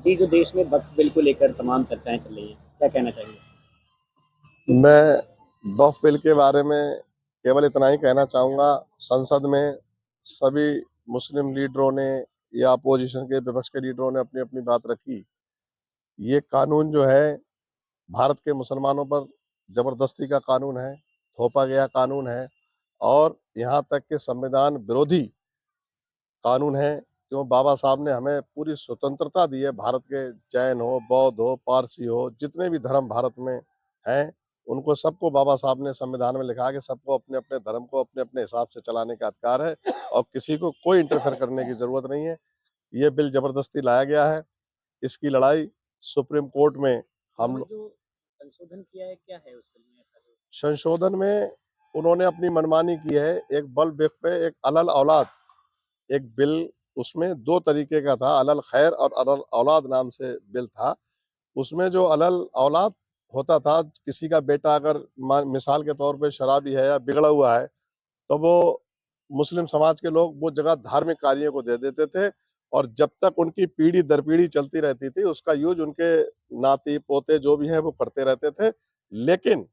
जी, जो देश में वक्फ बिल को लेकर तमाम चर्चाएँ चल रही हैं, क्या कहना चाहेंगे? मैं वक्फ बिल के बारे में केवल इतना ही कहना चाहूँगा, संसद में सभी मुस्लिम लीडरों ने या अपोजिशन के विपक्ष के लीडरों ने अपनी-अपनी बात रखी। ये कानून जो है, भारत के मुसलमानों पर ज़बरदस्ती का कानून है, थोपा गया कानून है और यहाँ तक कि संविधान विरोधी कानून है। क्यों बाबा साहब ने हमें पूरी स्वतंत्रता दी है, भारत के जैन हो, बौद्ध हो, पारसी हो, जितने भी धर्म भारत में हैं, उनको सबको बाबा साहब ने संविधान में लिखा है कि सबको अपने-अपने धर्म को अपने-अपने हिसाब से चलाने का अधिकार है और किसी को कोई इंटरफेयर करने की ज़रूरत नहीं है। ये बिल ज़बरदस्ती लाया गया है, इसकी लड़ाई सुप्रीम कोर्ट में हम और लोग जो संशोधन किया है, क्या है उस बिल में ऐसा जो संशोधन में उन्होंने अपनी मनमानी की है, एक बल वक़्फ़ पे एक अलल औलाद एक बिल उसमें 2 तरीके का था, अलल खैर और अलल औलाद नाम से बिल था। उसमें जो अलल औलाद होता था, किसी का बेटा अगर मिसाल के तौर पे शराबी है या बिगड़ा हुआ है, तो वो मुस्लिम समाज के लोग वो जगह धार्मिक कार्यों को दे देते थे और जब तक उनकी पीढ़ी दर पीढ़ी चलती रहती थी, उसका यूज़ उनके नाती-पोते जो भी हैं वो करते रहते थे। लेकिन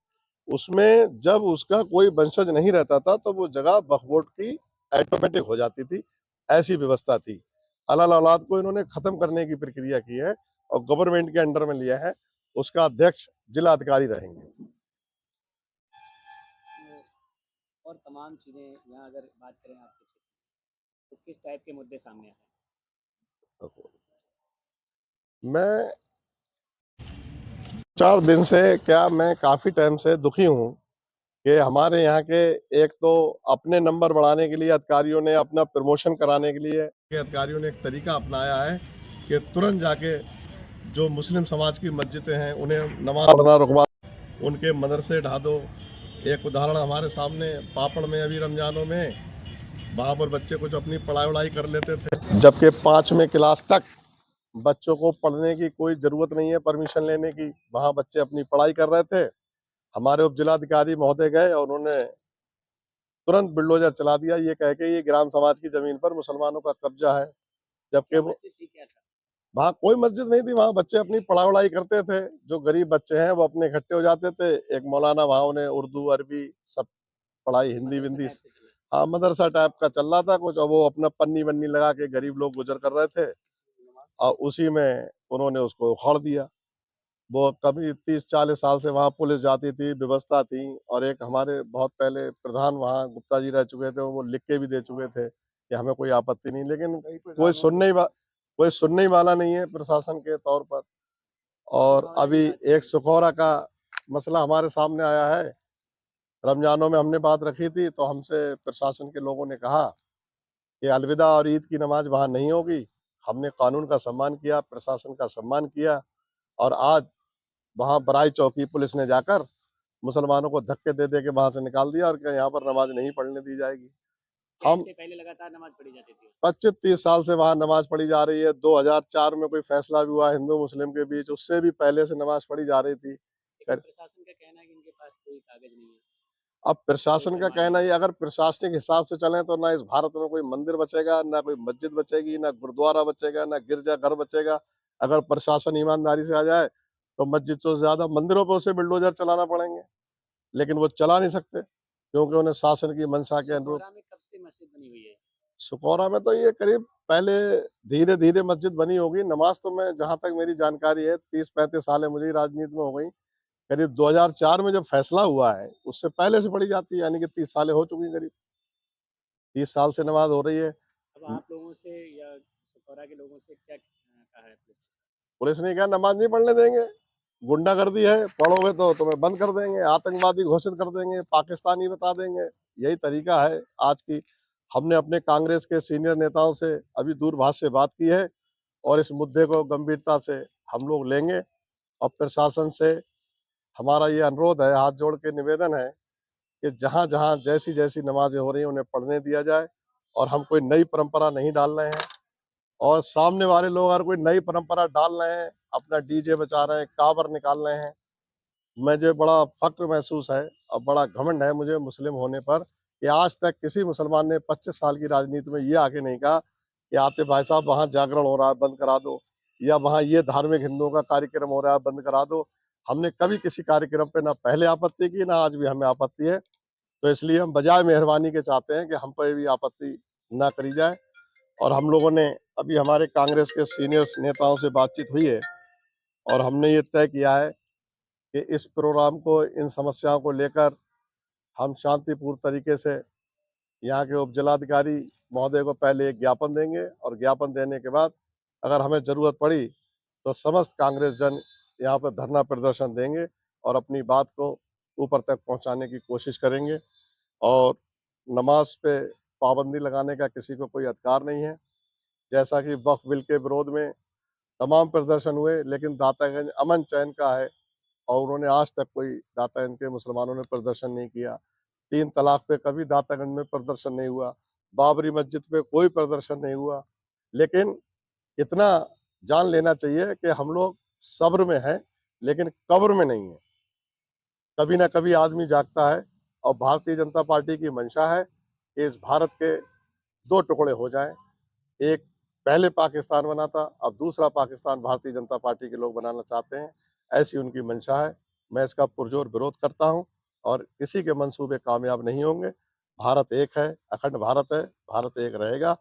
उसमें जब उसका कोई वंशज नहीं रहता था, तो वो जगह वक्फ बोर्ड की ऑटोमेटिक हो जाती थी, ऐसी व्यवस्था थी। अलल औलाद को इन्होंने खत्म करने की प्रक्रिया की है और गवर्नमेंट के अंडर में लिया है, उसका अध्यक्ष जिलाधिकारी रहेंगे। और तमाम चीज़ें यहाँ अगर बात करें आपके क्षेत्र में, तो किस टाइप के मुद्दे सामने आते हैं? मैं 4 दिन से क्या मैं काफ़ी टाइम से दुखी हूँ कि हमारे यहाँ के एक तो अपने नंबर बढ़ाने के लिए अधिकारियों ने अपना प्रमोशन कराने के लिए के अधिकारियों ने एक तरीका अपनाया है कि तुरंत जाके जो मुस्लिम समाज की मस्जिदें हैं, उन्हें नमाज़ पढ़ना रुकवा, उनके मदरसे ढा दो। एक उदाहरण हमारे सामने पापड़ में अभी रमज़ानों में वहाँ पर बच्चे कुछ अपनी पढ़ाई-वढ़ाई कर लेते थे, जबकि 5वीं क्लास तक बच्चों को पढ़ने की कोई ज़रूरत नहीं है परमिशन लेने की, वहाँ बच्चे अपनी पढ़ाई कर रहे थे। हमारे उप जिलाधिकारी महोदय गए और उन्होंने तुरंत बुलडोज़र चला दिया ये कह के ये ग्राम समाज की ज़मीन पर मुसलमानों का कब्ज़ा है। जबकि क्या वो मस्जिद थी, क्या था? वहाँ कोई मस्जिद नहीं थी, वहाँ बच्चे अपनी पढ़ाई-वढ़ाई करते थे। जो गरीब बच्चे हैं वो अपने इकट्ठे हो जाते थे। एक मौलाना वहाँ उन्हें उर्दू, अरबी सब पढ़ाई मदरसा हिंदी-विंदी टाइप से चला? हाँ, मदरसा टाइप का चल रहा था कुछ और वो अपना पन्नी-वन्नी लगा के गरीब लोग गुज़र कर रहे थे और उसी में उन्होंने उसको उखाड़ दिया। वो कभी 30-40 साल से वहाँ पुलिस जाती थी, व्यवस्था थी और एक हमारे बहुत पहले प्रधान वहाँ गुप्ता जी रह चुके थे, वो लिख के भी दे चुके थे कि हमें कोई आपत्ति नहीं, लेकिन कोई सुनने ही वाला नहीं है प्रशासन के तौर पर। और सुखौरा की अभी बात एक करें। सुखौरा का मसला हमारे सामने आया है। रमज़ानों में हमने बात रखी थी, तो हमसे प्रशासन के लोगों ने कहा कि अलविदा और ईद की नमाज़ वहाँ नहीं होगी। हमने कानून का सम्मान किया, प्रशासन का सम्मान किया और आज वहाँ बराई चौकी पुलिस ने जाकर मुसलमानों को धक्के दे के वहाँ से निकाल दिया और कहा यहाँ पर नमाज नहीं पढ़ने दी जाएगी। क्या हम इससे पहले लगातार नमाज़ पढ़ी जाती थी? 25-30 साल से वहाँ नमाज पढ़ी जा रही है। 2004 में कोई फैसला भी हुआ हिंदू मुस्लिम के बीच, उससे भी पहले से नमाज पढ़ी जा रही थी। लेकिन प्रशासन का कहना है कि इनके पास कोई कागज़ नहीं है, अब कोई प्रशासन का प्रमाण कहना नहीं है है। अगर प्रशासनिक हिसाब से चलें तो ना इस भारत में कोई मंदिर बचेगा, ना कोई मस्जिद बचेगी, ना गुरुद्वारा बचेगा, ना गिरजाघर बचेगा। अगर प्रशासन ईमानदारी से आ जाए तो मस्जिदों से ज़्यादा मंदिरों पे उसे बुलडोज़र चलाना पड़ेंगे, लेकिन वो चला नहीं सकते क्योंकि उन्हें शासन की मंशा के अनुरूप सुखौरा में कब से मस्जिद बनी हुई है? सुकौरा में तो ये करीब पहले धीरे-धीरे मस्जिद बनी होगी। नमाज़ तो मैं जहाँ तक मेरी जानकारी है 30-35 साल है मुझे राजनीति में हो गई। करीब 2004 में जब फैसला हुआ है, उससे पहले से पढ़ी जाती है, यानी कि 30 सालें हो चुकी हैं करीब। 30 साल से नमाज़ हो रही है। अब आप लोगों से या सुखौरा के लोगों से क्या कहा है पुलिस प्रशासन? पुलिस ने कहा नमाज़ नहीं पढ़ने देंगे, गुंडागर्दी है, पढ़ोगे तो तुम्हें बंद कर देंगे, आतंकवादी घोषित कर देंगे, पाकिस्तानी बता देंगे। यही तरीका है आज की। हमने अपने कांग्रेस के सीनियर नेताओं से अभी दूरभाष से बात की है और इस मुद्दे को गंभीरता से हम लोग लेंगे और प्रशासन से हमारा ये अनुरोध है, हाथ जोड़ के निवेदन है कि जहाँ-जहाँ जैसी-जैसी नमाज़ें हो रही हैं, उन्हें पढ़ने दिया जाए और हम कोई नई परंपरा नहीं डाल रहे हैं और सामने वाले लोग अगर कोई नई परंपरा डाल रहे हैं, अपना डीजे बजा रहे हैं, कावड़ निकाल रहे हैं, मुझे बड़ा फ़क्र महसूस है और बड़ा घमंड है मुझे मुस्लिम होने पर कि आज तक किसी मुसलमान ने 25 साल की राजनीति में ये आके नहीं कहा कि आतिफ़ भाई साहब वहाँ जागरण हो रहा है, बंद करा दो। या वहाँ ये धार्मिक हिंदुओं का कार्यक्रम हो रहा है बंद करा दो। हमने कभी किसी कार्यक्रम पे ना पहले आपत्ति की, ना आज भी हमें आपत्ति है। तो इसलिए हम बजाय मेहरबानी के चाहते हैं कि हम पे भी आपत्ति ना करी जाए। और हम लोगों ने अभी हमारे कांग्रेस के सीनियर नेताओं से बातचीत हुई है और हमने ये तय किया है कि इस प्रोग्राम को, इन समस्याओं को लेकर हम शांतिपूर्ण तरीके से यहाँ के उप जिलाधिकारी महोदय को पहले एक ज्ञापन देंगे और ज्ञापन देने के बाद अगर हमें ज़रूरत पड़ी तो समस्त कांग्रेस जन यहाँ पर धरना प्रदर्शन देंगे और अपनी बात को ऊपर तक पहुँचाने की कोशिश करेंगे। और नमाज पे पाबंदी लगाने का किसी को कोई अधिकार नहीं है। जैसा कि वक्फ बिल के विरोध में तमाम प्रदर्शन हुए, लेकिन दातागंज अमन चैन का है और उन्होंने आज तक कोई दातागंज के मुसलमानों ने प्रदर्शन नहीं किया। 3 तलाक पे कभी दातागंज में प्रदर्शन नहीं हुआ। बाबरी मस्जिद पे कोई प्रदर्शन नहीं हुआ। लेकिन इतना जान लेना चाहिए कि हम लोग सब्र में हैं, लेकिन कब्र में नहीं है। कभी ना कभी आदमी जागता है और भारतीय जनता पार्टी की मंशा है कि इस भारत के 2 टुकड़े हो जाएं। एक पहले पाकिस्तान बना था, अब दूसरा पाकिस्तान भारतीय जनता पार्टी के लोग बनाना चाहते हैं। ऐसी उनकी मंशा है। मैं इसका पुरजोर विरोध करता हूं और किसी के मंसूबे कामयाब नहीं होंगे। भारत एक है, अखंड भारत है, भारत एक रहेगा